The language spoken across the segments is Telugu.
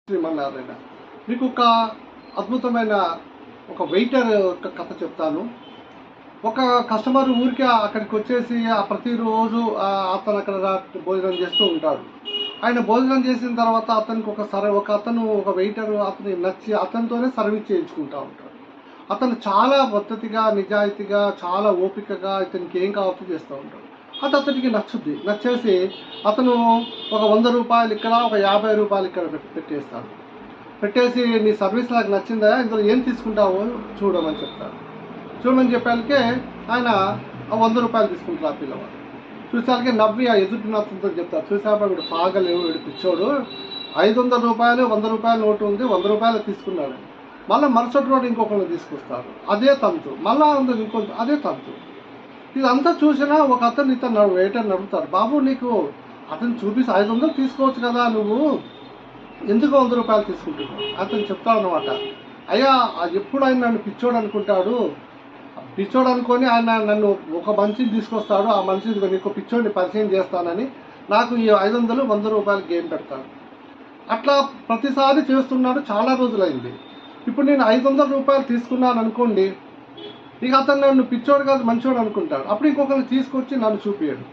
శ్రీమన్నారాయణ. మీకు ఒక అద్భుతమైన ఒక వెయిటర్ కథ చెప్తాను. ఒక కస్టమర్ ఊరికే అక్కడికి వచ్చేసి ప్రతిరోజు అతను అక్కడ భోజనం చేస్తూ ఉంటాడు. ఆయన భోజనం చేసిన తర్వాత అతనికి ఒక వెయిటర్ అతని నచ్చి అతనితోనే సర్వీస్ చేయించుకుంటూ ఉంటాడు. అతను చాలా పద్ధతిగా, నిజాయితీగా, చాలా ఓపికగా ఇతనికి ఏం కావాలో చేస్తూ ఉంటాడు. అది అతనికి నచ్చుద్ది. నచ్చేసి అతను ఒక ₹100 ఇక్కడ, ఒక ₹50 ఇక్కడ పెట్టేస్తాడు. పెట్టేసి నీ సర్వీస్ నాకు నచ్చిందా, ఇందులో ఏం తీసుకుంటావో చూడమని చెప్తాడు. చూడమని చెప్పాకే ఆయన ₹100 తీసుకుంటారు. ఆ పిల్లవాడు చూసాకే నవ్వి ఆ ఎదుటి అతనితో చెప్తారు, చూసాక వీడు పాగలేవు, వీడు పిచ్చోడు, ₹500 ₹100 నోటు ఉంది, ₹100 తీసుకున్నాడు. మళ్ళీ మరుసటి రోజు ఇంకొకరిని తీసుకొస్తారు, అదే తంతు. మళ్ళా ఇంకో అదే తంతు. ఇదంతా చూసినా ఒక ఇతను వెయిటర్ అడుగుతాడు, బాబు నీకు అతను చూపిస్తే 500 తీసుకోవచ్చు కదా, నువ్వు ఎందుకు ₹100 తీసుకుంటున్నావు? అతను చెప్తాడు అనమాట, అయ్యా ఎప్పుడు ఆయన నన్ను పిచ్చోడు అనుకుంటాడు, పిచ్చోడు అనుకొని ఆయన నన్ను ఒక మనిషిని తీసుకొస్తాడు, ఆ మనిషి నీకు పిచ్చోడిని పరిచయం చేస్తానని నాకు ఈ ₹500 ₹100 గేమ్ పెడతాడు. అట్లా ప్రతిసారి చేస్తున్నాడు. చాలా రోజులైంది. ఇప్పుడు నేను ₹500 తీసుకున్నాను అనుకోండి, ఇక అతను నన్ను పిచ్చోడు కాదు మంచోడు అనుకుంటాడు. అప్పుడు ఇంకొకరిని తీసుకొచ్చి నన్ను చూపించాడు.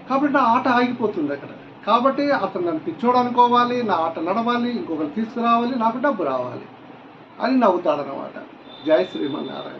కాబట్టి నా ఆట ఆగిపోతుంది అక్కడ. కాబట్టి అతను నన్ను పిచ్చోడు అనుకోవాలి, నా ఆట నడవాలి, ఇంకొకరు తీసుకురావాలి, నాకు డబ్బు రావాలి అని నవ్వుతాడనమాట. జై శ్రీమన్నారాయణ.